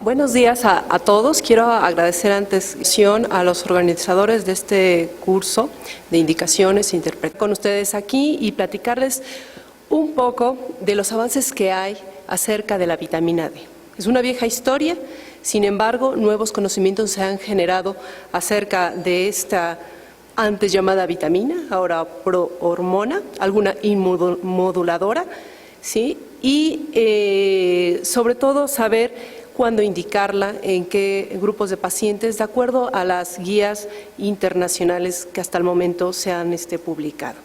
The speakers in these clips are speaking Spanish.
Buenos días a todos. Quiero agradecer antes a los organizadores de este curso de indicaciones e interpretación con ustedes aquí y platicarles un poco de los avances que hay acerca de la vitamina D. Es una vieja historia, sin embargo, nuevos conocimientos se han generado acerca de esta antes llamada vitamina, ahora prohormona, alguna inmunomoduladora, ¿sí? Y sobre todo saber cuándo indicarla, en qué grupos de pacientes, de acuerdo a las guías internacionales que hasta el momento se han publicado.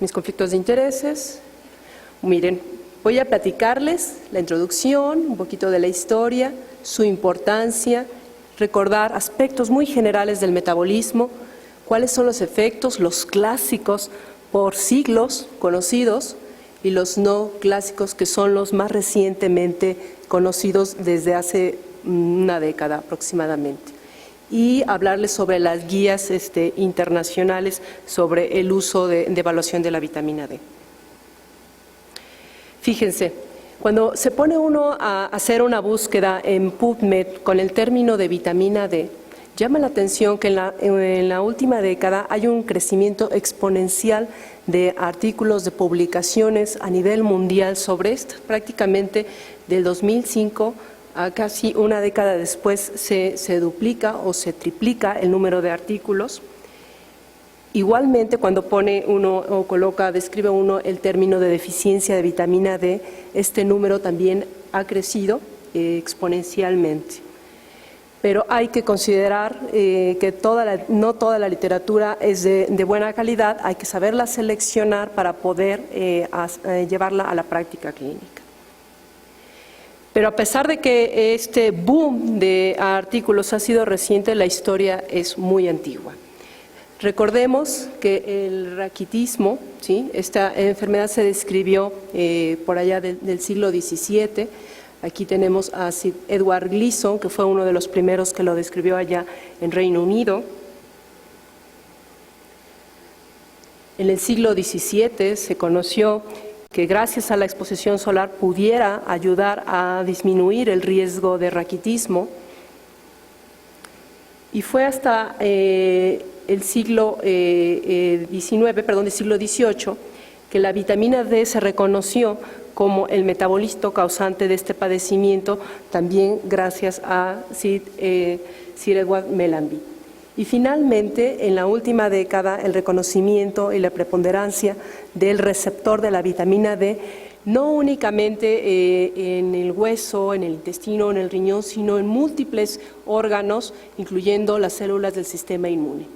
Mis conflictos de intereses, miren, voy a platicarles la introducción, un poquito de la historia, su importancia, recordar aspectos muy generales del metabolismo, cuáles son los efectos, los clásicos por siglos conocidos, y los no clásicos que son los más recientemente conocidos desde hace una década aproximadamente. Y hablarles sobre las guías internacionales sobre el uso de evaluación de la vitamina D. Fíjense, cuando se pone uno a hacer una búsqueda en PubMed con el término de vitamina D, llama la atención que en la última década hay un crecimiento exponencial de artículos, de publicaciones a nivel mundial sobre esto. Prácticamente del 2005 a casi una década después se duplica o se triplica el número de artículos. Igualmente, cuando pone uno o describe uno el término de deficiencia de vitamina D, este número también ha crecido exponencialmente. Pero hay que considerar que no toda la literatura es de buena calidad, hay que saberla seleccionar para poder llevarla a la práctica clínica. Pero a pesar de que este boom de artículos ha sido reciente, la historia es muy antigua. Recordemos que el raquitismo, ¿sí? Esta enfermedad se describió por allá del siglo XVII. Aquí tenemos a Sir Edward Gleason, que fue uno de los primeros que lo describió allá en Reino Unido. En el siglo XVII se conoció que gracias a la exposición solar pudiera ayudar a disminuir el riesgo de raquitismo. Y fue hasta el siglo XVIII, que la vitamina D se reconoció como el metabolito causante de este padecimiento, también gracias a Sir Edward Mellanby. Y finalmente, en la última década, el reconocimiento y la preponderancia del receptor de la vitamina D, no únicamente en el hueso, en el intestino, en el riñón, sino en múltiples órganos, incluyendo las células del sistema inmune.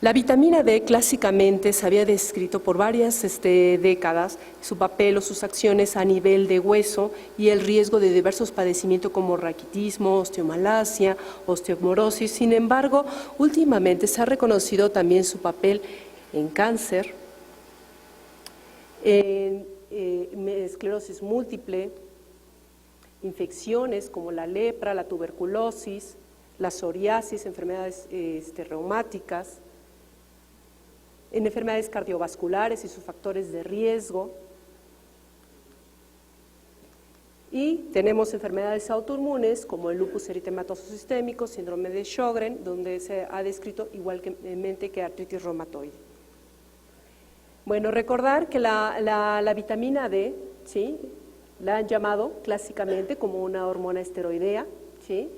La vitamina D clásicamente se había descrito por varias décadas su papel o sus acciones a nivel de hueso y el riesgo de diversos padecimientos como raquitismo, osteomalacia, osteoporosis. Sin embargo, últimamente se ha reconocido también su papel en cáncer, en esclerosis múltiple, infecciones como la lepra, la tuberculosis, la psoriasis, enfermedades reumáticas, en enfermedades cardiovasculares y sus factores de riesgo. Y tenemos enfermedades autoinmunes como el lupus eritematoso sistémico, síndrome de Sjögren, donde se ha descrito igualmente que artritis reumatoide. Bueno, recordar que la vitamina D, ¿sí?, la han llamado clásicamente como una hormona esteroidea, ¿sí?,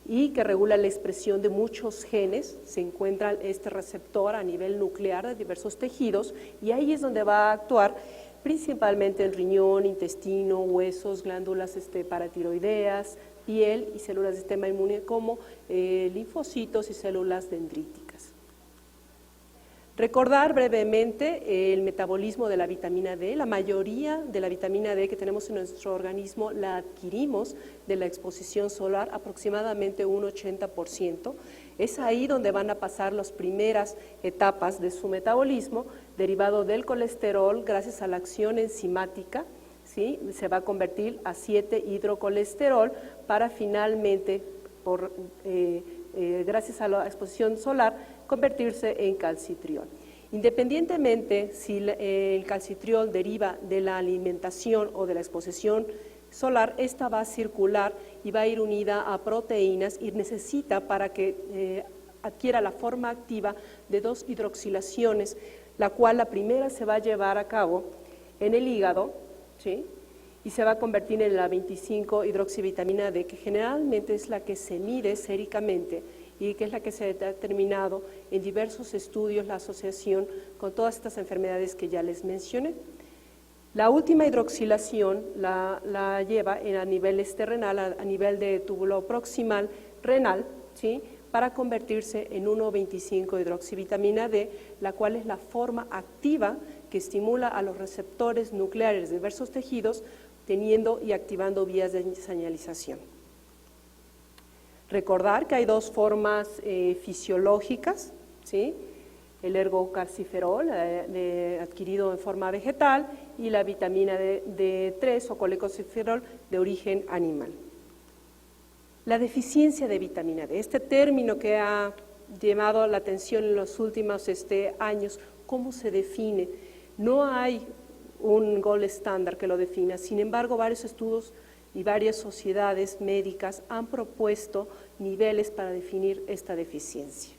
y que regula la expresión de muchos genes. Se encuentra este receptor a nivel nuclear de diversos tejidos y ahí es donde va a actuar principalmente en riñón, intestino, huesos, glándulas paratiroideas, piel y células del sistema inmune como linfocitos y células dendríticas. Recordar brevemente el metabolismo de la vitamina D. La mayoría de la vitamina D que tenemos en nuestro organismo la adquirimos de la exposición solar, aproximadamente un 80%. Es ahí donde van a pasar las primeras etapas de su metabolismo, derivado del colesterol, gracias a la acción enzimática, ¿sí?, se va a convertir a 7-hidrocolesterol para finalmente, gracias a la exposición solar, convertirse en calcitriol. Independientemente si el calcitriol deriva de la alimentación o de la exposición solar, esta va a circular y va a ir unida a proteínas y necesita para que adquiera la forma activa de 2 hidroxilaciones, la cual la primera se va a llevar a cabo en el hígado, ¿sí? Y se va a convertir en la 25 hidroxivitamina D, que generalmente es la que se mide séricamente y que es la que se ha determinado en diversos estudios la asociación con todas estas enfermedades que ya les mencioné. La última hidroxilación la lleva a nivel exterrenal, a nivel de túbulo proximal renal, ¿sí? Para convertirse en 1,25 hidroxivitamina D, la cual es la forma activa que estimula a los receptores nucleares de diversos tejidos, teniendo y activando vías de señalización. Recordar que hay 2 formas fisiológicas, ¿sí? El ergocalciferol, adquirido en forma vegetal, y la vitamina D3 o colecalciferol de origen animal. La deficiencia de vitamina D, este término que ha llamado la atención en los últimos años, ¿cómo se define? No hay un gold estándar que lo defina, sin embargo, varios estudios y varias sociedades médicas han propuesto niveles para definir esta deficiencia.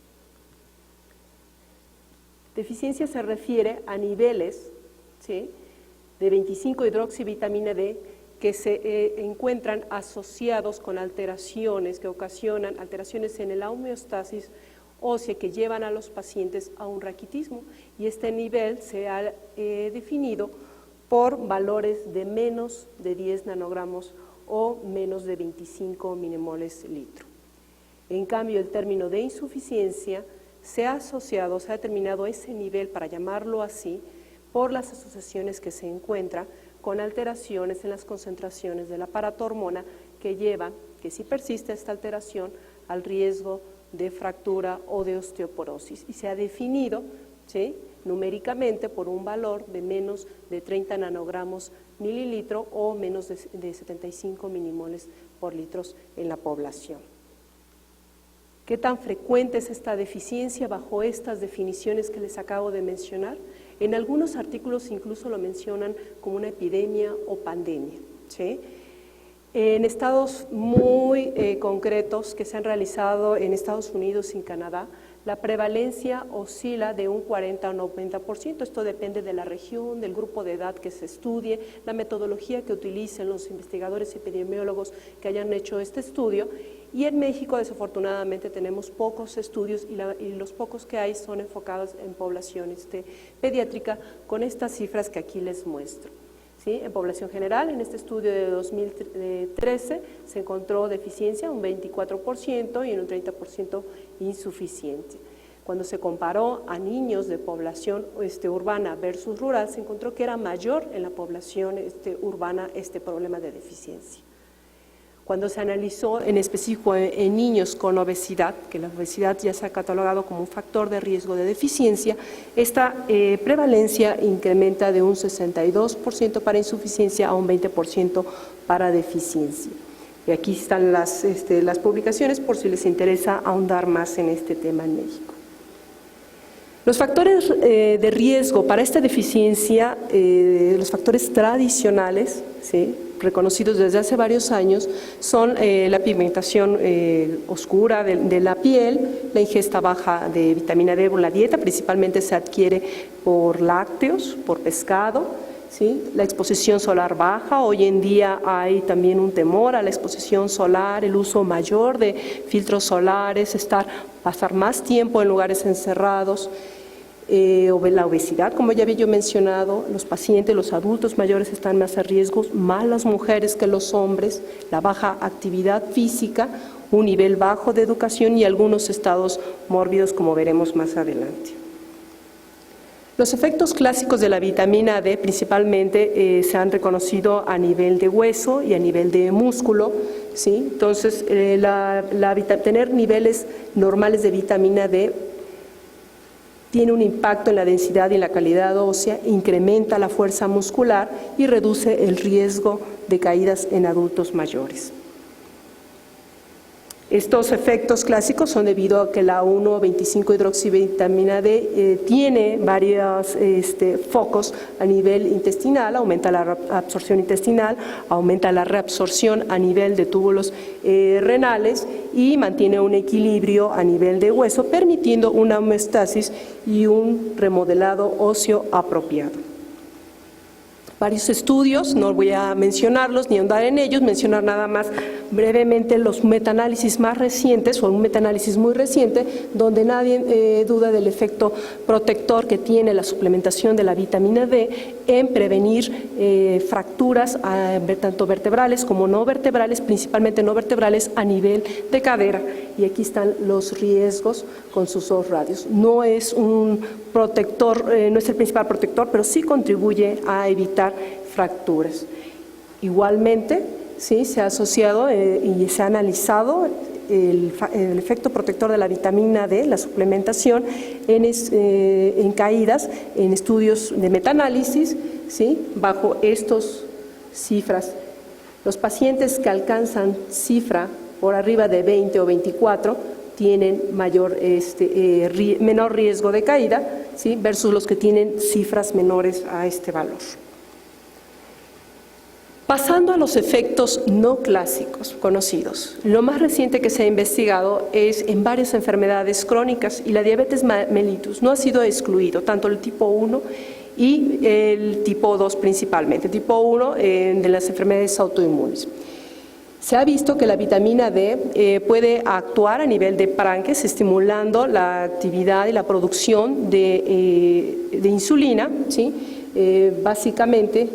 Deficiencia se refiere a niveles, ¿sí?, de 25 hidroxivitamina D que se encuentran asociados con alteraciones que ocasionan alteraciones en la homeostasis ósea que llevan a los pacientes a un raquitismo, y este nivel se ha definido por valores de menos de 10 nanogramos o menos de 25 milimoles litro. En cambio, el término de insuficiencia se ha asociado, se ha determinado ese nivel, para llamarlo así, por las asociaciones que se encuentran con alteraciones en las concentraciones de la paratormona que llevan, que si persiste esta alteración, al riesgo de fractura o de osteoporosis. Y se ha definido, ¿sí?, numéricamente por un valor de menos de 30 nanogramos mililitro o menos de 75 milimoles por litros en la población. ¿Qué tan frecuente es esta deficiencia bajo estas definiciones que les acabo de mencionar? En algunos artículos incluso lo mencionan como una epidemia o pandemia, ¿sí? En estados muy concretos que se han realizado en Estados Unidos y en Canadá, la prevalencia oscila de un 40 a un 90%. Esto depende de la región, del grupo de edad que se estudie, la metodología que utilicen los investigadores epidemiólogos que hayan hecho este estudio. Y en México, desafortunadamente, tenemos pocos estudios y los pocos que hay son enfocados en población pediátrica, con estas cifras que aquí les muestro. ¿Sí? En población general, en este estudio de 2013 se encontró deficiencia un 24% y en un 30% insuficiente. Cuando se comparó a niños de población urbana versus rural, se encontró que era mayor en la población urbana este problema de deficiencia. Cuando se analizó en específico en niños con obesidad, que la obesidad ya se ha catalogado como un factor de riesgo de deficiencia, esta prevalencia incrementa de un 62% para insuficiencia a un 20% para deficiencia. Y aquí están las publicaciones por si les interesa ahondar más en este tema en México. Los factores de riesgo para esta deficiencia, los factores tradicionales, ¿sí?, reconocidos desde hace varios años, son la pigmentación oscura de la piel, la ingesta baja de vitamina D por la dieta, principalmente se adquiere por lácteos, por pescado, ¿sí?, la exposición solar baja. Hoy en día hay también un temor a la exposición solar, el uso mayor de filtros solares, pasar más tiempo en lugares encerrados. La obesidad, como ya había yo mencionado, los pacientes, los adultos mayores están más a riesgo, más las mujeres que los hombres, la baja actividad física, un nivel bajo de educación y algunos estados mórbidos, como veremos más adelante. Los efectos clásicos de la vitamina D principalmente se han reconocido a nivel de hueso y a nivel de músculo, ¿sí? Entonces, tener niveles normales de vitamina D tiene un impacto en la densidad y en la calidad ósea, incrementa la fuerza muscular y reduce el riesgo de caídas en adultos mayores. Estos efectos clásicos son debido a que la 1,25-hidroxivitamina D tiene varios focos a nivel intestinal, aumenta la absorción intestinal, aumenta la reabsorción a nivel de túbulos renales y mantiene un equilibrio a nivel de hueso, permitiendo una homeostasis y un remodelado óseo apropiado. Varios estudios, no voy a mencionarlos ni ahondar en ellos, mencionar nada más brevemente los metaanálisis más recientes o un metaanálisis muy reciente donde nadie duda del efecto protector que tiene la suplementación de la vitamina D en prevenir fracturas tanto vertebrales como no vertebrales, principalmente no vertebrales a nivel de cadera. Y aquí están los riesgos con sus dos radios. No es un protector, no es el principal protector, pero sí contribuye a evitar fracturas. Igualmente, sí, se ha asociado y se ha analizado el efecto protector de la vitamina D, la suplementación, en caídas, en estudios de metaanálisis, ¿sí? Bajo estas cifras. Los pacientes que alcanzan cifra por arriba de 20 o 24 tienen menor riesgo de caída, ¿sí? Versus los que tienen cifras menores a este valor. Pasando a los efectos no clásicos conocidos, lo más reciente que se ha investigado es en varias enfermedades crónicas y la diabetes mellitus no ha sido excluido, tanto el tipo 1 y el tipo 2 principalmente, tipo 1 de las enfermedades autoinmunes. Se ha visto que la vitamina D puede actuar a nivel de páncreas, estimulando la actividad y la producción de insulina, ¿sí? Básicamente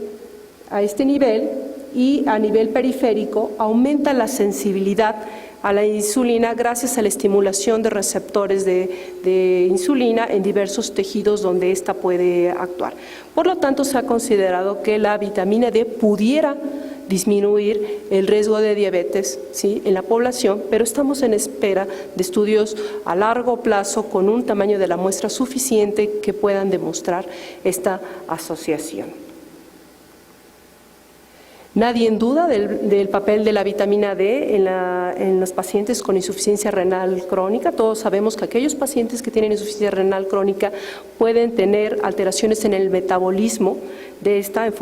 a este nivel, y a nivel periférico aumenta la sensibilidad a la insulina gracias a la estimulación de receptores de insulina en diversos tejidos donde ésta puede actuar. Por lo tanto, se ha considerado que la vitamina D pudiera disminuir el riesgo de diabetes, ¿sí? En la población, pero estamos en espera de estudios a largo plazo con un tamaño de la muestra suficiente que puedan demostrar esta asociación. Nadie en duda del papel de la vitamina D en los pacientes con insuficiencia renal crónica. Todos sabemos que aquellos pacientes que tienen insuficiencia renal crónica pueden tener alteraciones en el metabolismo de esta en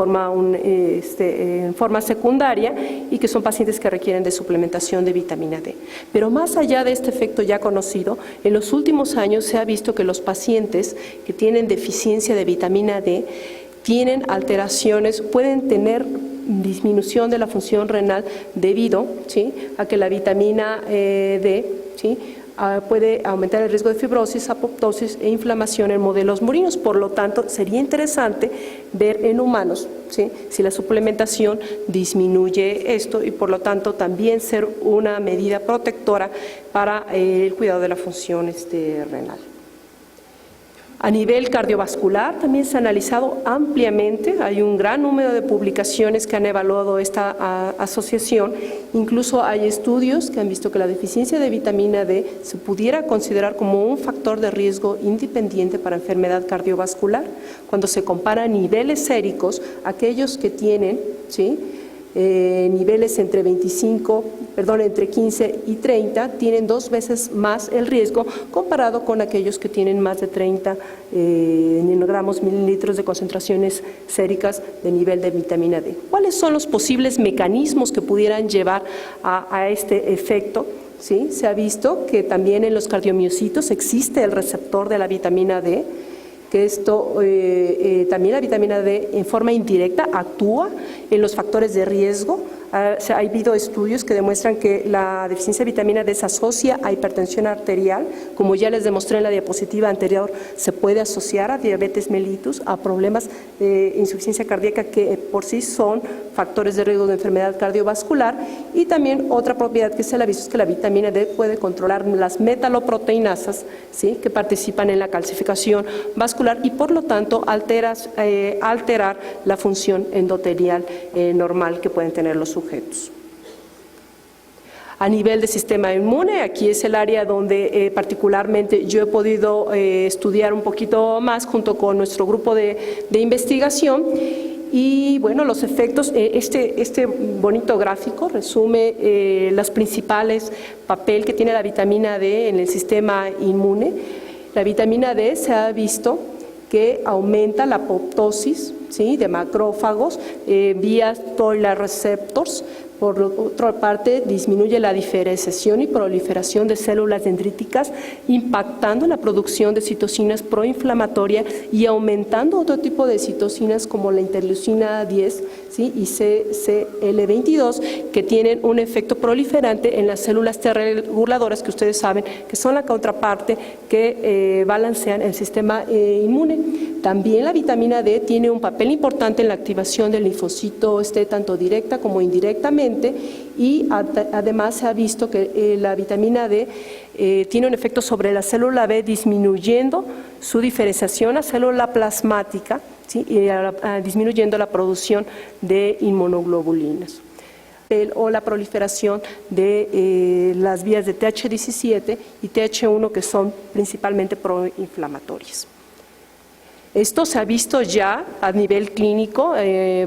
forma secundaria y que son pacientes que requieren de suplementación de vitamina D. Pero más allá de este efecto ya conocido, en los últimos años se ha visto que los pacientes que tienen deficiencia de vitamina D tienen alteraciones, pueden tener disminución de la función renal debido, ¿sí?, a que la vitamina D, ¿sí?, puede aumentar el riesgo de fibrosis, apoptosis e inflamación en modelos murinos. Por lo tanto, sería interesante ver en humanos, ¿sí?, si la suplementación disminuye esto y por lo tanto también ser una medida protectora para el cuidado de la función renal. A nivel cardiovascular también se ha analizado ampliamente, hay un gran número de publicaciones que han evaluado esta asociación, incluso hay estudios que han visto que la deficiencia de vitamina D se pudiera considerar como un factor de riesgo independiente para enfermedad cardiovascular. Cuando se compara niveles séricos, aquellos que tienen, ¿sí?, niveles entre 15 y 30 tienen 2 veces más el riesgo comparado con aquellos que tienen más de 30 nanogramos mililitros de concentraciones séricas de nivel de vitamina D. ¿Cuáles son los posibles mecanismos que pudieran llevar a este efecto? ¿Sí? Se ha visto que también en los cardiomiocitos existe el receptor de la vitamina D, que esto también la vitamina D en forma indirecta actúa en los factores de riesgo. Ha habido estudios que demuestran que la deficiencia de vitamina D se asocia a hipertensión arterial, como ya les demostré en la diapositiva anterior, se puede asociar a diabetes mellitus, a problemas de insuficiencia cardíaca que por sí son factores de riesgo de enfermedad cardiovascular. Y también otra propiedad que se le ha visto es que la vitamina D puede controlar las metaloproteinasas, ¿sí?, que participan en la calcificación vascular y por lo tanto alterar la función endotelial normal que pueden tener los sujetos. A nivel de sistema inmune, aquí es el área donde particularmente yo he podido estudiar un poquito más junto con nuestro grupo de investigación, Y bueno, los efectos, este bonito gráfico resume los principales papel que tiene la vitamina D en el sistema inmune. La vitamina D se ha visto que aumenta la apoptosis, ¿sí?, de macrófagos vía Toll-like receptors. Por otra parte, disminuye la diferenciación y proliferación de células dendríticas, impactando la producción de citocinas proinflamatorias y aumentando otro tipo de citocinas como la interleucina 10, ¿sí?, y CCL22, que tienen un efecto proliferante en las células T reguladoras, que ustedes saben que son la contraparte que balancean el sistema inmune. También la vitamina D tiene un papel importante en la activación del linfocito tanto directa como indirectamente, y además se ha visto que la vitamina D tiene un efecto sobre la célula B, disminuyendo su diferenciación a célula plasmática, ¿sí?, y disminuyendo la producción de inmunoglobulinas o la proliferación de las vías de TH17 y TH1, que son principalmente proinflamatorias. Esto se ha visto ya a nivel clínico,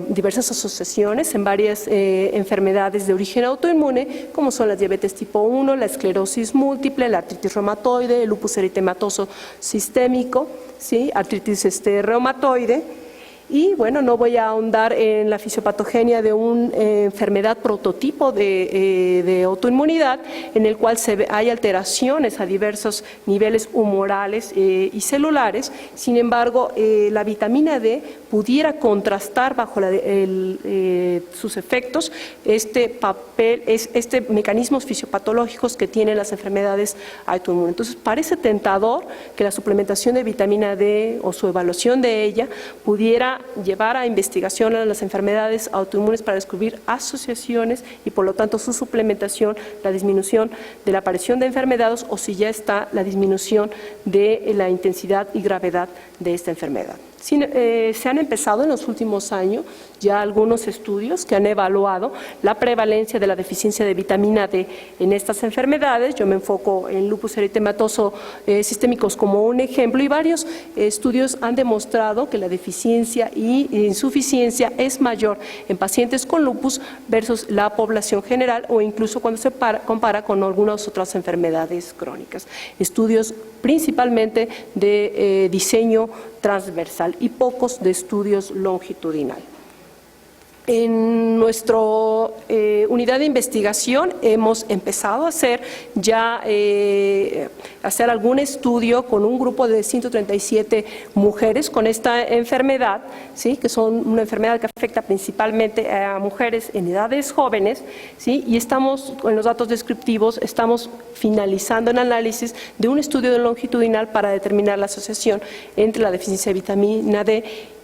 diversas asociaciones en varias enfermedades de origen autoinmune, como son la diabetes tipo 1, la esclerosis múltiple, la artritis reumatoide, el lupus eritematoso sistémico, ¿sí?, artritis reumatoide. Y bueno, no voy a ahondar en la fisiopatogenia de una enfermedad prototipo de autoinmunidad, en el cual hay alteraciones a diversos niveles humorales y celulares. Sin embargo, la vitamina D pudiera contrastar bajo sus efectos mecanismos fisiopatológicos que tienen las enfermedades autoinmunes. Entonces, parece tentador que la suplementación de vitamina D o su evaluación de ella pudiera llevar a investigación a las enfermedades autoinmunes para descubrir asociaciones y por lo tanto su suplementación, la disminución de la aparición de enfermedades, o si ya está la disminución de la intensidad y gravedad de esta enfermedad. Se han empezado en los últimos años ya algunos estudios que han evaluado la prevalencia de la deficiencia de vitamina D en estas enfermedades. Yo me enfoco en lupus eritematoso sistémicos como un ejemplo, y varios estudios han demostrado que la deficiencia y insuficiencia es mayor en pacientes con lupus versus la población general, o incluso cuando se compara con algunas otras enfermedades crónicas. Estudios principalmente de diseño transversal y pocos de estudios longitudinal. En nuestra unidad de investigación hemos empezado a hacer algún estudio con un grupo de 137 mujeres con esta enfermedad, ¿sí?, que son una enfermedad que afecta principalmente a mujeres en edades jóvenes, ¿sí?, y estamos, en los datos descriptivos, estamos finalizando el análisis de un estudio longitudinal para determinar la asociación entre la deficiencia de vitamina D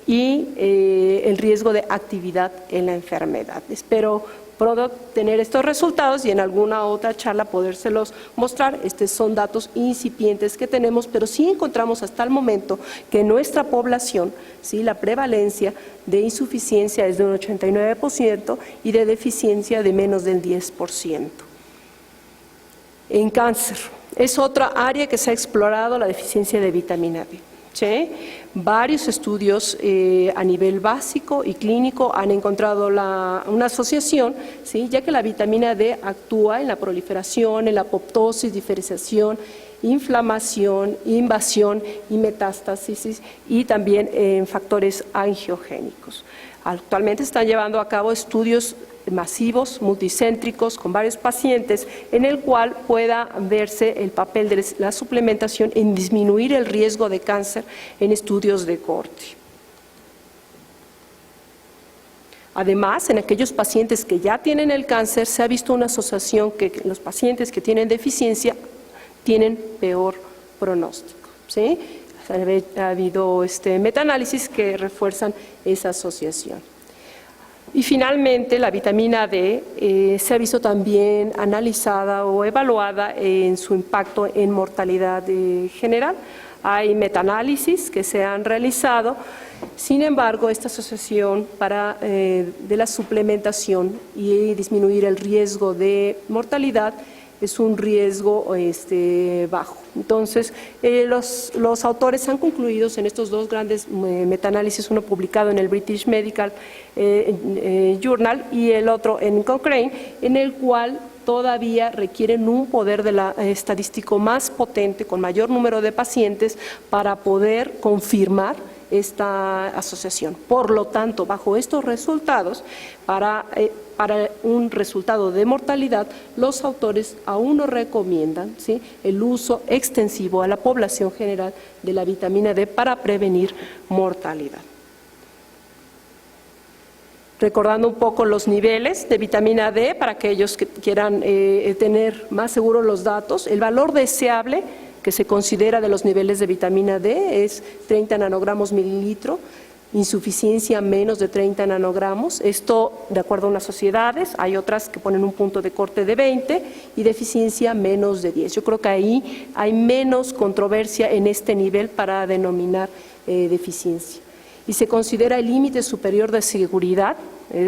y el riesgo de actividad en la enfermedad. Espero pronto tener estos resultados y en alguna otra charla podérselos mostrar. Estos son datos incipientes que tenemos, pero sí encontramos hasta el momento que en nuestra población, ¿sí?, la prevalencia de insuficiencia es de un 89% y de deficiencia de menos del 10%. En cáncer, es otra área que se ha explorado la deficiencia de vitamina D. ¿Sí? Varios estudios a nivel básico y clínico han encontrado una asociación, ¿sí?, ya que la vitamina D actúa en la proliferación, en la apoptosis, diferenciación, inflamación, invasión y metástasis, y también en factores angiogénicos. Actualmente están llevando a cabo estudios masivos, multicéntricos, con varios pacientes, en el cual pueda verse el papel de la suplementación en disminuir el riesgo de cáncer en estudios de corte. Además, en aquellos pacientes que ya tienen el cáncer, se ha visto una asociación que los pacientes que tienen deficiencia tienen peor pronóstico, ¿sí? Ha habido metaanálisis que refuerzan esa asociación. Y finalmente, la vitamina D se ha visto también analizada o evaluada en su impacto en mortalidad general. Hay metaanálisis que se han realizado. Sin embargo, esta asociación de la suplementación y disminuir el riesgo de mortalidad es un riesgo bajo. Entonces, los autores han concluido en estos dos grandes metaanálisis, uno publicado en el British Medical Journal y el otro en Cochrane, en el cual todavía requieren un poder estadístico más potente, con mayor número de pacientes, para poder confirmar esta asociación. Por lo tanto, bajo estos resultados, para un resultado de mortalidad, los autores aún no recomiendan, ¿sí?, el uso extensivo a la población general de la vitamina D para prevenir mortalidad. Recordando un poco los niveles de vitamina D para aquellos que quieran tener más seguros los datos, el valor deseable que se considera de los niveles de vitamina D es 30 nanogramos mililitro, insuficiencia menos de 30 nanogramos, esto de acuerdo a unas sociedades, hay otras que ponen un punto de corte de 20 y deficiencia menos de 10. Yo creo que ahí hay menos controversia en este nivel para denominar deficiencia. Y se considera el límite superior de seguridad,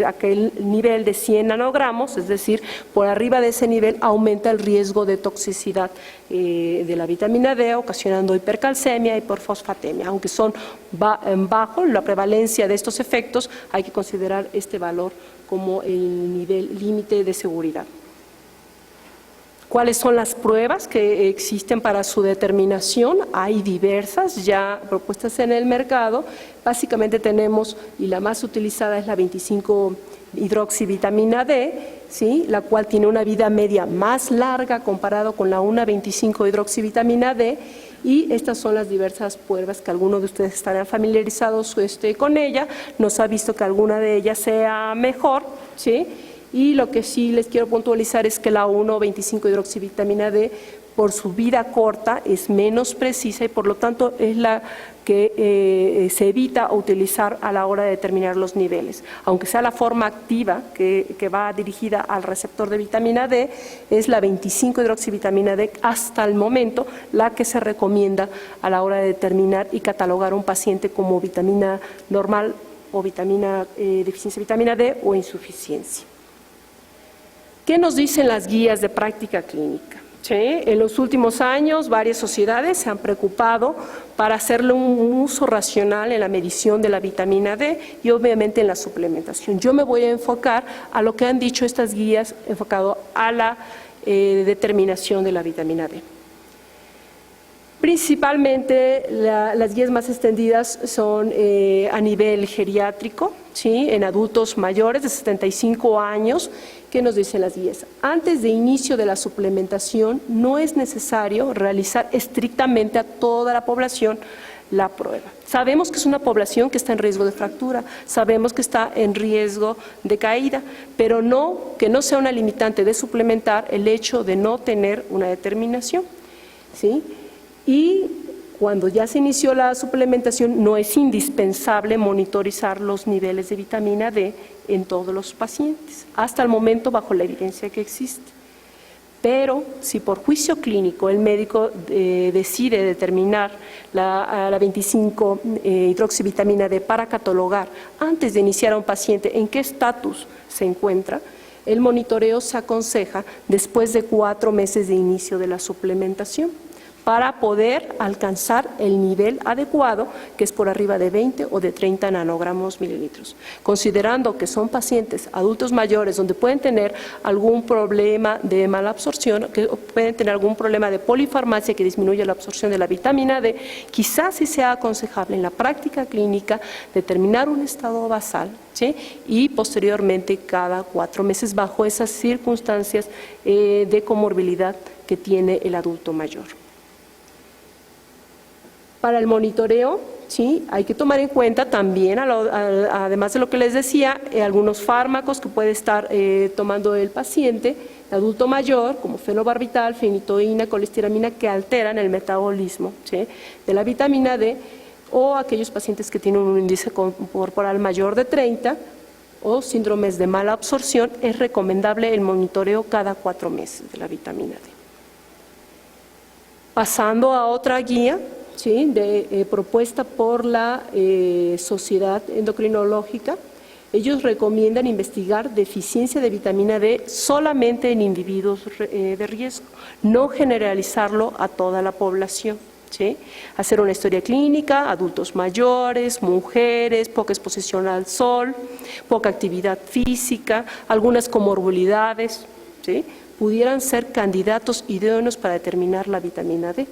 aquel nivel de 100 nanogramos, es decir, por arriba de ese nivel aumenta el riesgo de toxicidad de la vitamina D, ocasionando hipercalcemia y hiperfosfatemia. Aunque son bajo la prevalencia de estos efectos, hay que considerar este valor como el nivel límite de seguridad. ¿Cuáles son las pruebas que existen para su determinación? Hay diversas ya propuestas en el mercado. Básicamente tenemos, y la más utilizada es la 25-hidroxivitamina D, ¿sí?, la cual tiene una vida media más larga comparado con la 1,25-hidroxivitamina D, y estas son las diversas pruebas que algunos de ustedes estarán familiarizados con ella. Nos ha visto que alguna de ellas sea mejor, ¿sí?, y lo que sí les quiero puntualizar es que la 1,25-hidroxivitamina D, por su vida corta, es menos precisa y por lo tanto es la que se evita utilizar a la hora de determinar los niveles. Aunque sea la forma activa que va dirigida al receptor de vitamina D, es la 25-hidroxivitamina D hasta el momento la que se recomienda a la hora de determinar y catalogar a un paciente como vitamina normal o deficiencia de vitamina D o insuficiencia. ¿Qué nos dicen las guías de práctica clínica? ¿Sí? En los últimos años, varias sociedades se han preocupado para hacerle un uso racional en la medición de la vitamina D y obviamente en la suplementación. Yo me voy a enfocar a lo que han dicho estas guías enfocado a la determinación de la vitamina D. Principalmente las guías más extendidas son a nivel geriátrico, ¿sí?, en adultos mayores de 75 años. ¿Qué nos dicen las guías? Antes de inicio de la suplementación no es necesario realizar estrictamente a toda la población la prueba. Sabemos que es una población que está en riesgo de fractura, sabemos que está en riesgo de caída, pero que no sea una limitante de suplementar el hecho de no tener una determinación, ¿sí? Y cuando ya se inició la suplementación, no es indispensable monitorizar los niveles de vitamina D en todos los pacientes, hasta el momento bajo la evidencia que existe. Pero si por juicio clínico el médico decide determinar la 25-hidroxivitamina D para catalogar antes de iniciar a un paciente en qué estatus se encuentra, el monitoreo se aconseja después de 4 meses de inicio de la suplementación, para poder alcanzar el nivel adecuado, que es por arriba de 20 o de 30 nanogramos mililitros. Considerando que son pacientes adultos mayores donde pueden tener algún problema de mala absorción, que pueden tener algún problema de polifarmacia que disminuye la absorción de la vitamina D, quizás sí sea aconsejable en la práctica clínica determinar un estado basal, ¿sí?, y posteriormente cada 4 meses bajo esas circunstancias de comorbilidad que tiene el adulto mayor. Para el monitoreo, ¿sí?, hay que tomar en cuenta también, además de lo que les decía, algunos fármacos que puede estar tomando el paciente adulto mayor, como fenobarbital, fenitoína, colestiramina, que alteran el metabolismo, ¿sí?, de la vitamina D, o aquellos pacientes que tienen un índice corporal mayor de 30 o síndromes de mala absorción, es recomendable el monitoreo cada 4 meses de la vitamina D. Pasando a otra guía, ¿sí?, propuesta por la Sociedad Endocrinológica, Ellos recomiendan investigar deficiencia de vitamina D solamente en individuos de riesgo, no generalizarlo a toda la población. ¿Sí? Hacer una historia clínica, adultos mayores, mujeres, poca exposición al sol, poca actividad física, algunas comorbilidades, ¿sí? Pudieran ser candidatos idóneos para determinar la vitamina D,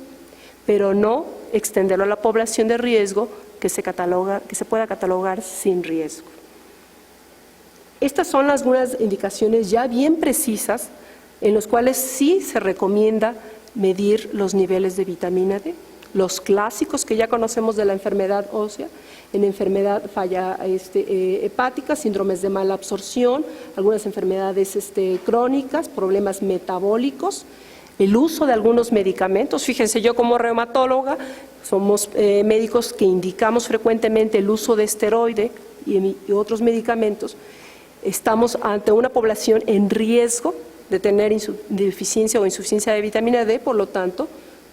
pero no extenderlo a la población de riesgo que se pueda catalogar sin riesgo. Estas son algunas indicaciones ya bien precisas en las cuales sí se recomienda medir los niveles de vitamina D. Los clásicos que ya conocemos de la enfermedad ósea, en enfermedad falla hepática, síndromes de mala absorción, algunas enfermedades crónicas, problemas metabólicos, el uso de algunos medicamentos. Fíjense, yo como reumatóloga, somos médicos que indicamos frecuentemente el uso de esteroide y otros medicamentos. Estamos ante una población en riesgo de tener deficiencia o insuficiencia de vitamina D, por lo tanto,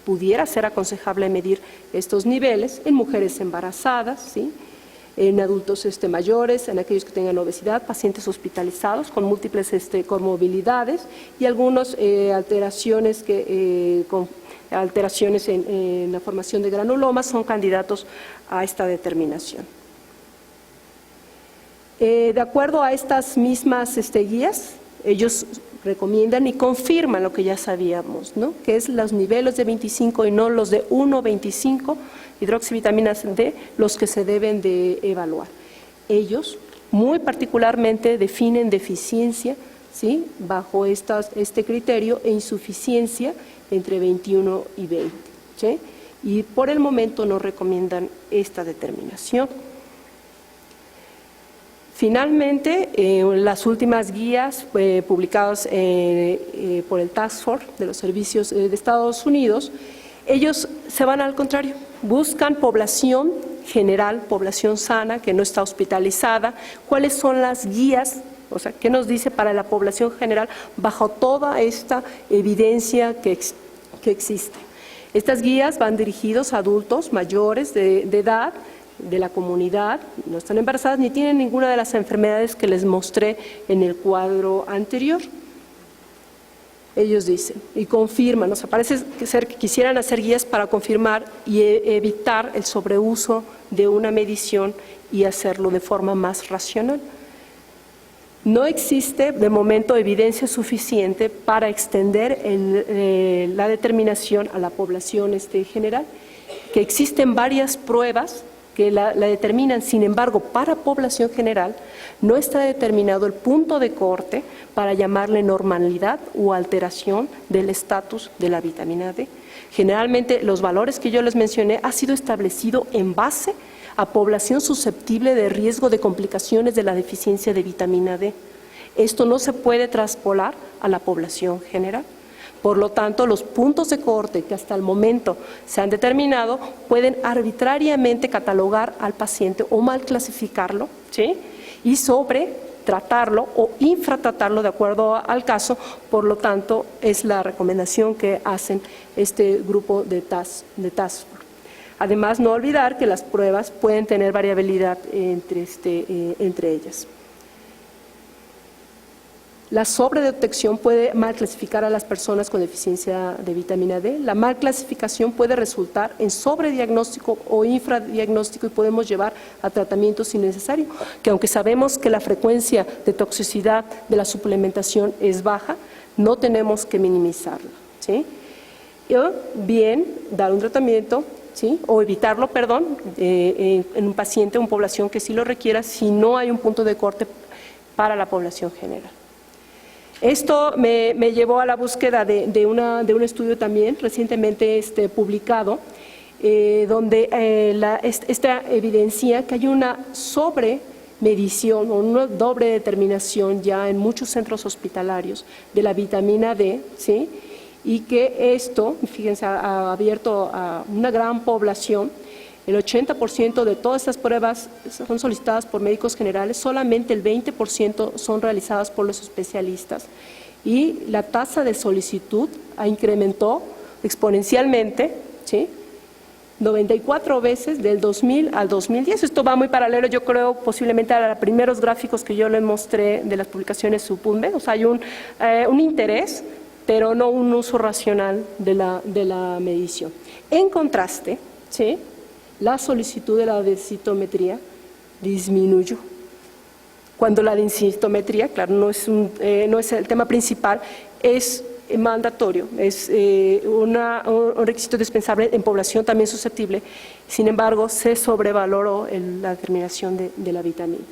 pudiera ser aconsejable medir estos niveles en mujeres embarazadas, ¿sí? En adultos mayores, en aquellos que tengan obesidad, pacientes hospitalizados con múltiples comorbilidades y algunas alteraciones en la formación de granulomas son candidatos a esta determinación. De acuerdo a estas mismas guías, ellos recomiendan y confirman lo que ya sabíamos, ¿no? Que es los niveles de 25 y no los de 1,25 hidroxivitamina D los que se deben de evaluar. Ellos muy particularmente definen deficiencia, ¿sí? Bajo este criterio e insuficiencia entre 21 y 20, ¿sí? Y por el momento no recomiendan esta determinación. Finalmente, las últimas guías publicadas por el Task Force de los Servicios de Estados Unidos, ellos se van al contrario, buscan población general, población sana, que no está hospitalizada. ¿Cuáles son las guías? O sea, ¿qué nos dice para la población general bajo toda esta evidencia que existe? Estas guías van dirigidos a adultos mayores de edad, de la comunidad, no están embarazadas ni tienen ninguna de las enfermedades que les mostré en el cuadro anterior. Ellos dicen y confirman, o sea, parece ser que quisieran hacer guías para confirmar y evitar el sobreuso de una medición y hacerlo de forma más racional. No existe de momento evidencia suficiente para extender la determinación a la población general, que existen varias pruebas que la determinan. Sin embargo, para población general no está determinado el punto de corte para llamarle normalidad o alteración del estatus de la vitamina D. Generalmente los valores que yo les mencioné ha sido establecido en base a población susceptible de riesgo de complicaciones de la deficiencia de vitamina D. Esto no se puede traspolar a la población general. Por lo tanto, los puntos de corte que hasta el momento se han determinado pueden arbitrariamente catalogar al paciente o mal clasificarlo, ¿sí? Y sobretratarlo o infratratarlo de acuerdo al caso. Por lo tanto, es la recomendación que hacen este grupo de Task Force. Además, no olvidar que las pruebas pueden tener variabilidad entre ellas. La sobredetección puede mal clasificar a las personas con deficiencia de vitamina D. La mal clasificación puede resultar en sobrediagnóstico o infradiagnóstico y podemos llevar a tratamientos innecesarios, que aunque sabemos que la frecuencia de toxicidad de la suplementación es baja, no tenemos que minimizarla, ¿sí? O bien dar un tratamiento, ¿sí? O evitarlo, en un paciente o en población que sí lo requiera si no hay un punto de corte para la población general. Esto me llevó a la búsqueda de un estudio también recientemente publicado, donde esta evidencia que hay una sobremedición o una doble determinación ya en muchos centros hospitalarios de la vitamina D, ¿sí? Y que esto, fíjense, ha abierto a una gran población. El 80% de todas estas pruebas son solicitadas por médicos generales, solamente el 20% son realizadas por los especialistas y la tasa de solicitud incrementó exponencialmente, ¿sí? 94 veces del 2000 al 2010. Esto va muy paralelo, yo creo, posiblemente a los primeros gráficos que yo les mostré de las publicaciones PubMed. O sea, hay un interés, pero no un uso racional de la medición. En contraste, ¿sí?, la solicitud de la densitometría disminuyó. Cuando la densitometría, claro, no es el tema principal, es mandatorio, es un requisito dispensable en población también susceptible. Sin embargo, se sobrevaloró la determinación de la vitamina.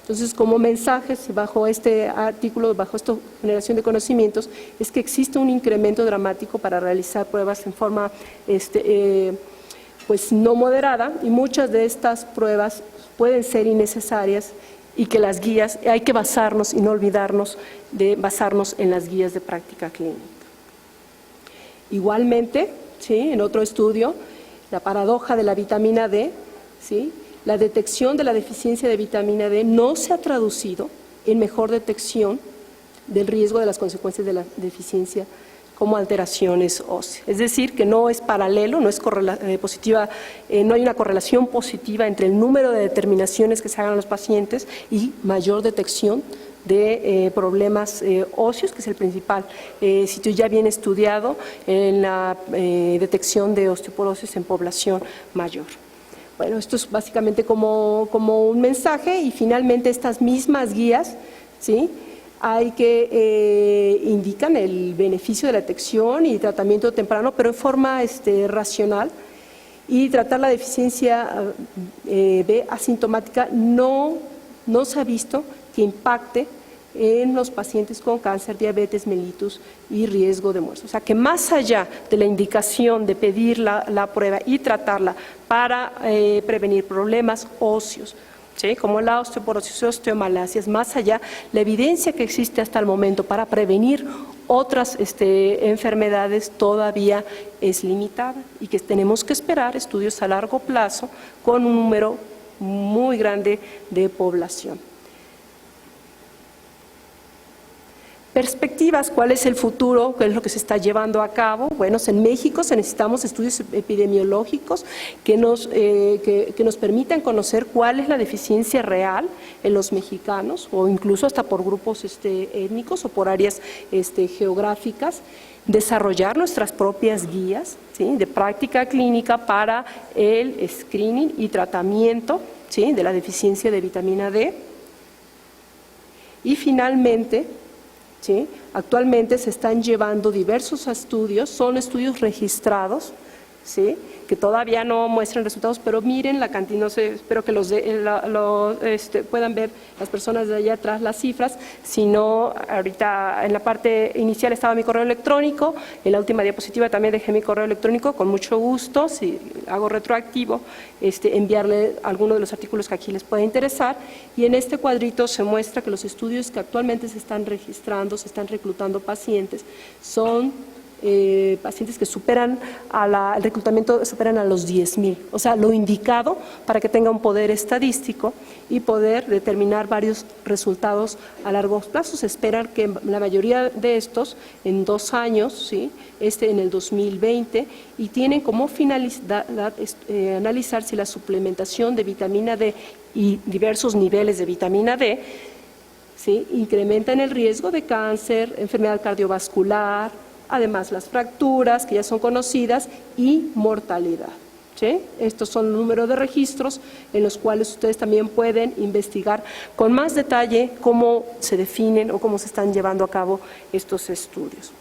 Entonces, como mensajes bajo este artículo, bajo esta generación de conocimientos, es que existe un incremento dramático para realizar pruebas en forma pues no moderada, y muchas de estas pruebas pueden ser innecesarias, y que las guías, hay que basarnos y no olvidarnos de basarnos en las guías de práctica clínica. Igualmente, ¿sí?, en otro estudio, la paradoja de la vitamina D, ¿sí?, la detección de la deficiencia de vitamina D no se ha traducido en mejor detección del riesgo de las consecuencias de la deficiencia como alteraciones óseas. Es decir, que no es paralelo, no es positiva, no hay una correlación positiva entre el número de determinaciones que se hagan a los pacientes y mayor detección de problemas óseos, que es el principal sitio ya bien estudiado en la detección de osteoporosis en población mayor. Bueno, esto es básicamente como un mensaje, y finalmente estas mismas guías, ¿sí?, hay que indican el beneficio de la detección y tratamiento temprano, pero en forma racional, y tratar la deficiencia B asintomática no se ha visto que impacte en los pacientes con cáncer, diabetes mellitus y riesgo de muerte. O sea, que más allá de la indicación de pedir la prueba y tratarla para prevenir problemas óseos, ¿sí?, como la osteoporosis, osteomalacias, más allá, la evidencia que existe hasta el momento para prevenir otras enfermedades todavía es limitada, y que tenemos que esperar estudios a largo plazo con un número muy grande de población. Perspectivas, ¿cuál es el futuro? ¿Qué es lo que se está llevando a cabo? Bueno, en México necesitamos estudios epidemiológicos que nos permitan conocer cuál es la deficiencia real en los mexicanos, o incluso hasta por grupos étnicos o por áreas geográficas, desarrollar nuestras propias guías, ¿sí?, de práctica clínica para el screening y tratamiento, ¿sí?, de la deficiencia de vitamina D. Y finalmente, ¿sí?, actualmente se están llevando diversos estudios, son estudios registrados, ¿sí?, que todavía no muestran resultados, pero miren la cantidad, no sé, espero que puedan ver las personas de allá atrás las cifras. Si no, ahorita en la parte inicial estaba mi correo electrónico, en la última diapositiva también dejé mi correo electrónico, con mucho gusto, si hago retroactivo, enviarle alguno de los artículos que aquí les pueda interesar. Y en este cuadrito se muestra que los estudios que actualmente se están registrando, se están reclutando pacientes, son pacientes que superan el reclutamiento, superan a los 10,000, o sea, lo indicado para que tenga un poder estadístico y poder determinar varios resultados a largo plazo. Se espera que la mayoría de estos en 2 años, ¿sí?, en el 2020, y tienen como finalidad analizar si la suplementación de vitamina D y diversos niveles de vitamina D, ¿sí?, incrementan el riesgo de cáncer, enfermedad cardiovascular, además las fracturas que ya son conocidas, y mortalidad, ¿sí? Estos son el número de registros en los cuales ustedes también pueden investigar con más detalle cómo se definen o cómo se están llevando a cabo estos estudios.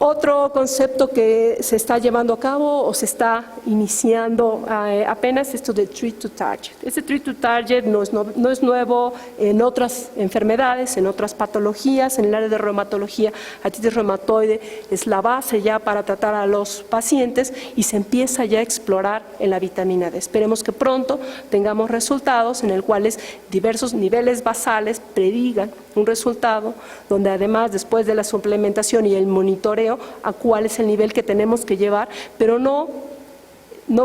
Otro concepto que se está llevando a cabo o se está iniciando apenas, esto de treat to target. Este treat to target no es nuevo en otras enfermedades, en otras patologías. En el área de reumatología, artritis reumatoide es la base ya para tratar a los pacientes, y se empieza ya a explorar en la vitamina D. Esperemos que pronto tengamos resultados en el cuales diversos niveles basales predigan un resultado, donde además, después de la suplementación y el monitoreo, a cuál es el nivel que tenemos que llevar, pero no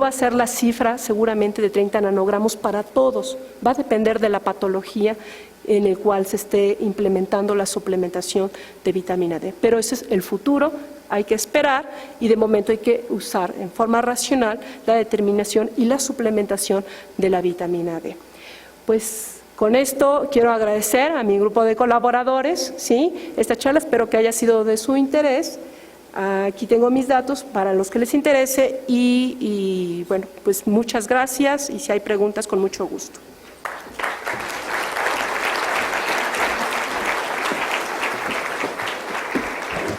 va a ser la cifra seguramente de 30 nanogramos para todos, va a depender de la patología en el cual se esté implementando la suplementación de vitamina D. Pero ese es el futuro hay que esperar y de momento hay que usar en forma racional la determinación y la suplementación de la vitamina D. Pues con esto quiero agradecer a mi grupo de colaboradores, ¿sí?, esta charla, espero que haya sido de su interés. Aquí tengo mis datos para los que les interese y bueno, pues muchas gracias y si hay preguntas, con mucho gusto.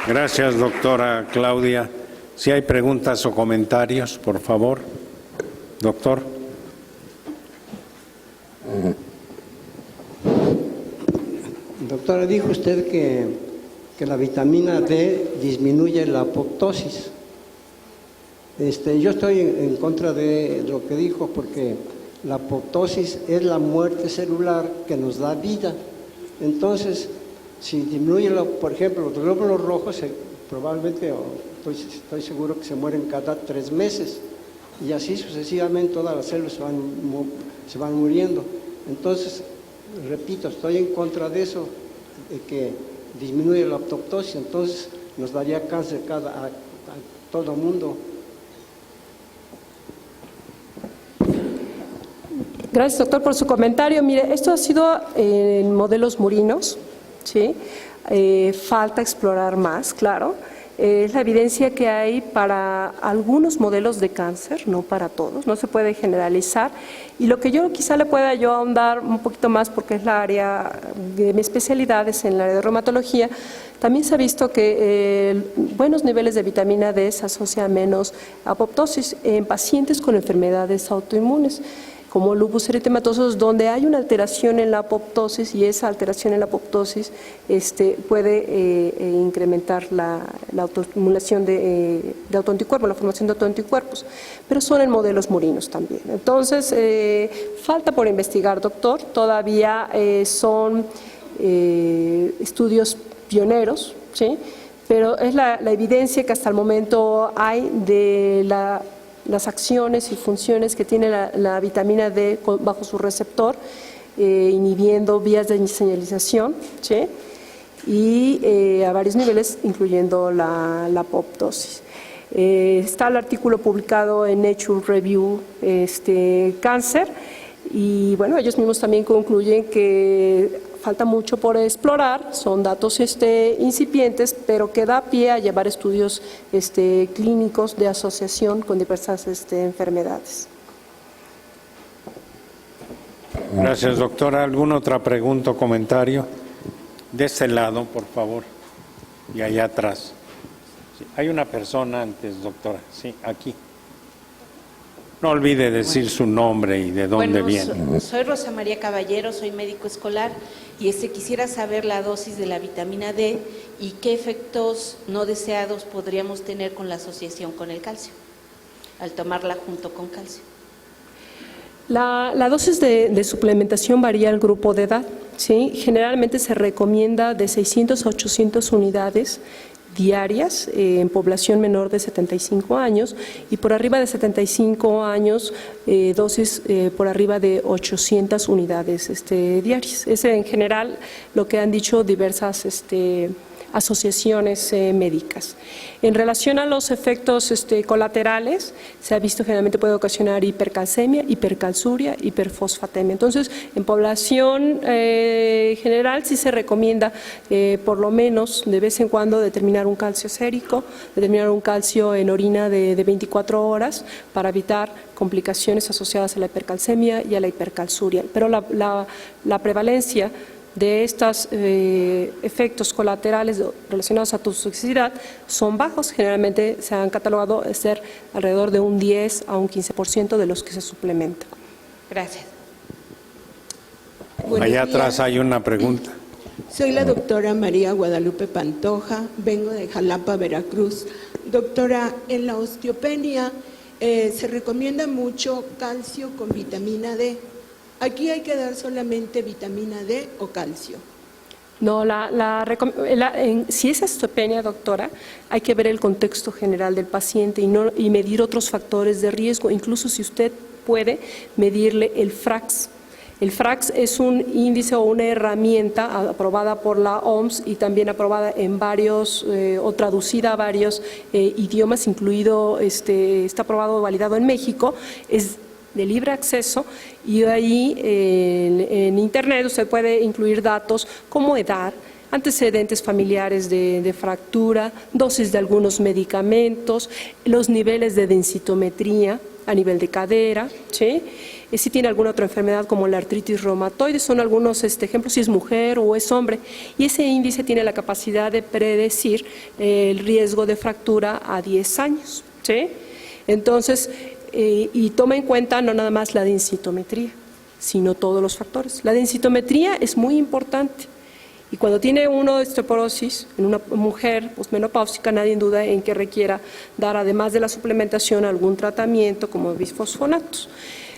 Gracias, doctora Claudia. Si hay preguntas o comentarios, por favor. Doctor. Doctora, dijo usted que la vitamina D disminuye la apoptosis. Yo estoy en contra de lo que dijo porque la apoptosis es la muerte celular que nos da vida. Entonces, si disminuye, por ejemplo, los glóbulos rojos, probablemente, estoy seguro que se mueren cada 3 meses y así sucesivamente todas las células se van muriendo. Entonces, repito, estoy en contra de eso, de que disminuye la apoptosis, entonces nos daría cáncer a todo el mundo. Gracias, doctor, por su comentario. Mire, esto ha sido en modelos murinos, ¿sí? Falta explorar más, claro. Es la evidencia que hay para algunos modelos de cáncer, no para todos, no se puede generalizar. Y lo que yo quizá le pueda yo ahondar un poquito más, porque es la área de mi especialidad, es en el área de reumatología, también se ha visto que buenos niveles de vitamina D se asocia a menos apoptosis en pacientes con enfermedades autoinmunes, como lupus eritematosos, donde hay una alteración en la apoptosis y esa alteración en la apoptosis puede incrementar la autoestimulación de autoanticuerpos, la formación de autoanticuerpos, pero son en modelos murinos también. Entonces, falta por investigar, doctor, todavía son estudios pioneros, ¿sí?, pero es la evidencia que hasta el momento hay de las acciones y funciones que tiene la vitamina D bajo su receptor, inhibiendo vías de señalización, ¿sí?, y a varios niveles, incluyendo la apoptosis. Está el artículo publicado en Nature Review Cancer, y bueno, ellos mismos también concluyen que falta mucho por explorar, son datos incipientes, pero que da pie a llevar estudios clínicos de asociación con diversas enfermedades. Gracias, doctora. ¿Alguna otra pregunta o comentario? De este lado, por favor, y allá atrás. Sí, hay una persona antes, doctora. Sí, aquí. No olvide decir su nombre y de dónde viene. Soy Rosa María Caballero, soy médico escolar y quisiera saber la dosis de la vitamina D y qué efectos no deseados podríamos tener con la asociación con el calcio, al tomarla junto con calcio. La dosis de suplementación varía al grupo de edad, ¿sí? Generalmente se recomienda de 600 a 800 unidades diarias en población menor de 75 años y por arriba de 75 años dosis por arriba de 800 unidades diarias. Es en general lo que han dicho diversas asociaciones médicas. En relación a los efectos colaterales, se ha visto generalmente puede ocasionar hipercalcemia, hipercalciuria, hiperfosfatemia. Entonces, en población general sí se recomienda por lo menos de vez en cuando determinar un calcio sérico, determinar un calcio en orina de 24 horas para evitar complicaciones asociadas a la hipercalcemia y a la hipercalciuria. Pero la prevalencia de estos efectos colaterales relacionados a tu toxicidad son bajos, generalmente se han catalogado de ser alrededor de un 10 a un 15% de los que se suplementan. Gracias. Allá atrás hay una pregunta. Soy la doctora María Guadalupe Pantoja, vengo de Jalapa, Veracruz. Doctora, en la osteopenia se recomienda mucho calcio con vitamina D. ¿Aquí hay que dar solamente vitamina D o calcio? No, si es osteopenia, doctora, hay que ver el contexto general del paciente y medir otros factores de riesgo, incluso si usted puede medirle el FRAX. El FRAX es un índice o una herramienta aprobada por la OMS y también aprobada en varios o traducida a varios idiomas, incluido, está aprobado o validado en México, es de libre acceso y ahí en Internet usted puede incluir datos como edad, antecedentes familiares de fractura, dosis de algunos medicamentos, los niveles de densitometría a nivel de cadera, ¿sí? Si tiene alguna otra enfermedad como la artritis reumatoide, son algunos ejemplos, si es mujer o es hombre. Y ese índice tiene la capacidad de predecir el riesgo de fractura a 10 años, ¿sí? Entonces, y toma en cuenta no nada más la densitometría, sino todos los factores. La densitometría es muy importante. Y cuando tiene uno de osteoporosis en una mujer posmenopáusica, nadie duda en que requiera dar, además de la suplementación, algún tratamiento como bisfosfonatos.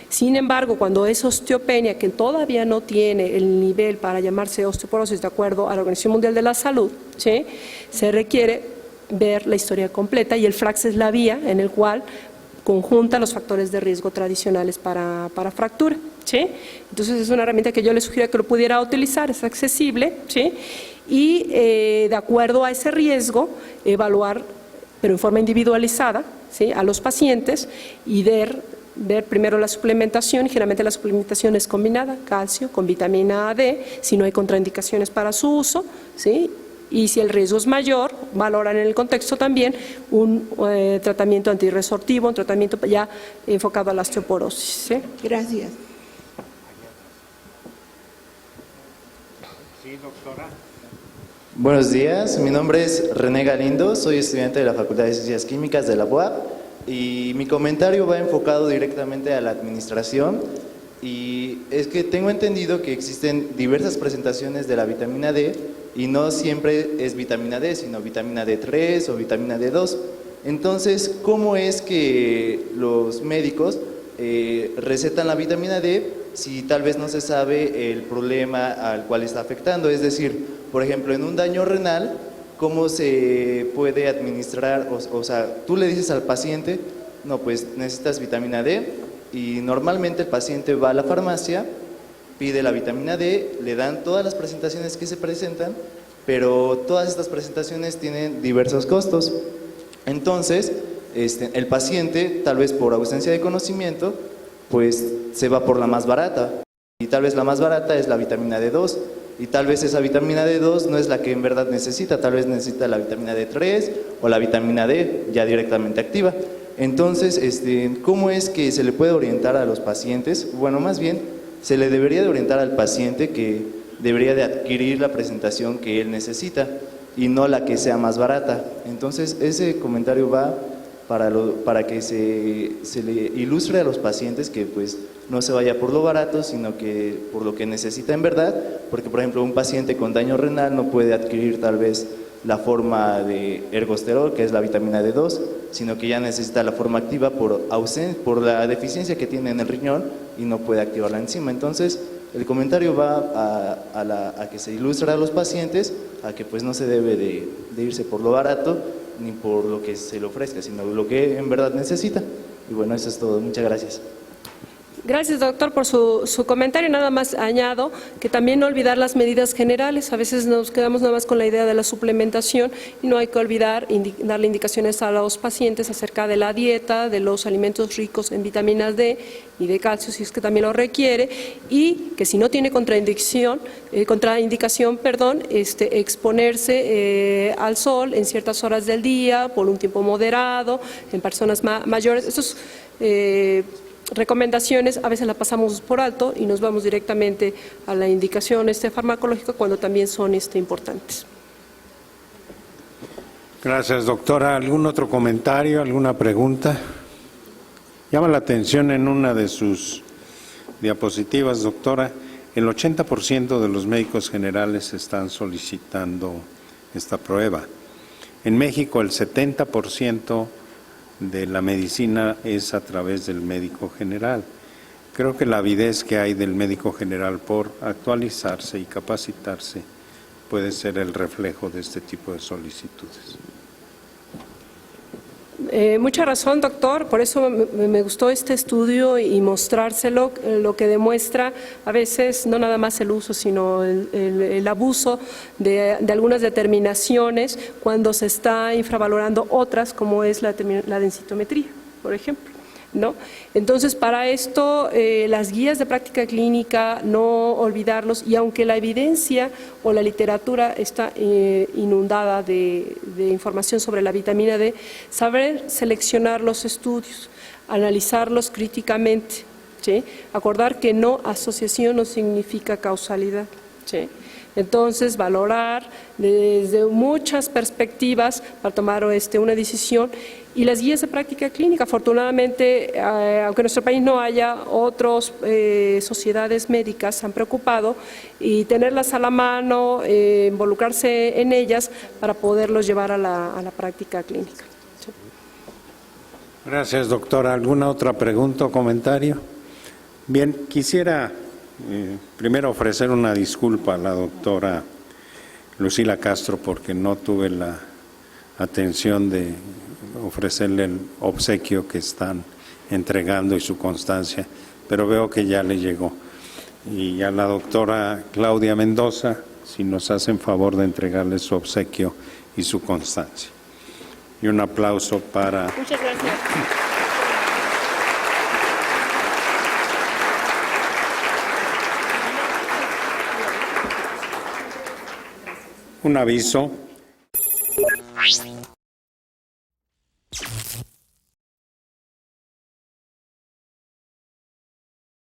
Sin embargo, cuando es osteopenia, que todavía no tiene el nivel para llamarse osteoporosis de acuerdo a la Organización Mundial de la Salud, ¿sí?, se requiere ver la historia completa y el FRAX es la vía en el cual conjunta los factores de riesgo tradicionales para fractura, ¿sí? Entonces es una herramienta que yo le sugiero que lo pudiera utilizar, es accesible, ¿sí? Y de acuerdo a ese riesgo, evaluar, pero en forma individualizada, ¿sí?, a los pacientes y ver primero la suplementación, y generalmente la suplementación es combinada, calcio con vitamina D, si no hay contraindicaciones para su uso, ¿sí?, y si el riesgo es mayor, valoran en el contexto también un tratamiento antirresortivo, un tratamiento ya enfocado a la osteoporosis, ¿sí? Gracias. Sí, doctora. Buenos días, mi nombre es René Galindo, soy estudiante de la Facultad de Ciencias Químicas de la UAP y mi comentario va enfocado directamente a la administración y es que tengo entendido que existen diversas presentaciones de la vitamina D y no siempre es vitamina D, sino vitamina D3 o vitamina D2. Entonces, ¿cómo es que los médicos recetan la vitamina D si tal vez no se sabe el problema al cual está afectando? Es decir, por ejemplo, en un daño renal, ¿cómo se puede administrar? O sea, tú le dices al paciente, no, pues necesitas vitamina D, y normalmente el paciente va a la farmacia, pide la vitamina D, le dan todas las presentaciones que se presentan, pero todas estas presentaciones tienen diversos costos. Entonces, el paciente, tal vez por ausencia de conocimiento, pues se va por la más barata, y tal vez la más barata es la vitamina D2, y tal vez esa vitamina D2 no es la que en verdad necesita, tal vez necesita la vitamina D3 o la vitamina D ya directamente activa. Entonces, ¿cómo es que se le puede orientar a los pacientes? Bueno, más bien, se le debería de orientar al paciente que debería de adquirir la presentación que él necesita y no la que sea más barata. Entonces, ese comentario va para que se le ilustre a los pacientes que pues no se vaya por lo barato, sino que por lo que necesita en verdad, porque por ejemplo un paciente con daño renal no puede adquirir tal vez la forma de ergosterol, que es la vitamina D2, sino que ya necesita la forma activa por la deficiencia que tiene en el riñón y no puede activar la enzima. Entonces, el comentario va a que se ilustre a los pacientes, a que pues no se debe de irse por lo barato, ni por lo que se le ofrezca, sino lo que en verdad necesita. Y bueno, eso es todo. Muchas gracias. Gracias, doctor, por su comentario. Nada más añado que también no olvidar las medidas generales. A veces nos quedamos nada más con la idea de la suplementación y no hay que olvidar darle indicaciones a los pacientes acerca de la dieta, de los alimentos ricos en vitaminas D y de calcio, si es que también lo requiere, y que si no tiene contraindicación, exponerse al sol en ciertas horas del día por un tiempo moderado, en personas mayores. Estos recomendaciones a veces las pasamos por alto y nos vamos directamente a la indicación farmacológica cuando también son importantes. Gracias, doctora. ¿Algún otro comentario, alguna pregunta? Llama la atención en una de sus diapositivas, doctora, el 80% de los médicos generales están solicitando esta prueba. En México el 70% de la medicina es a través del médico general. Creo que la avidez que hay del médico general por actualizarse y capacitarse puede ser el reflejo de este tipo de solicitudes. Mucha razón, doctor. Por eso me gustó este estudio y mostrárselo, lo que demuestra a veces no nada más el uso, sino el abuso de algunas determinaciones cuando se está infravalorando otras, como es la densitometría, por ejemplo, ¿no? Entonces, para esto, las guías de práctica clínica, no olvidarlos, y aunque la evidencia o la literatura está inundada de información sobre la vitamina D, saber seleccionar los estudios, analizarlos críticamente, ¿sí? Acordar que no asociación no significa causalidad, ¿sí? Entonces, valorar desde muchas perspectivas para tomar una decisión. Y las guías de práctica clínica, afortunadamente, aunque en nuestro país no haya, otras sociedades médicas se han preocupado, y tenerlas a la mano, involucrarse en ellas para poderlos llevar a la práctica clínica. Sí. Gracias, doctora. ¿Alguna otra pregunta o comentario? Bien, quisiera primero ofrecer una disculpa a la doctora Lucila Castro porque no tuve la atención de ofrecerle el obsequio que están entregando y su constancia, pero veo que ya le llegó. Y a la doctora Claudia Mendoza, si nos hacen favor de entregarle su obsequio y su constancia. Y un aplauso para... Muchas gracias. Un aviso.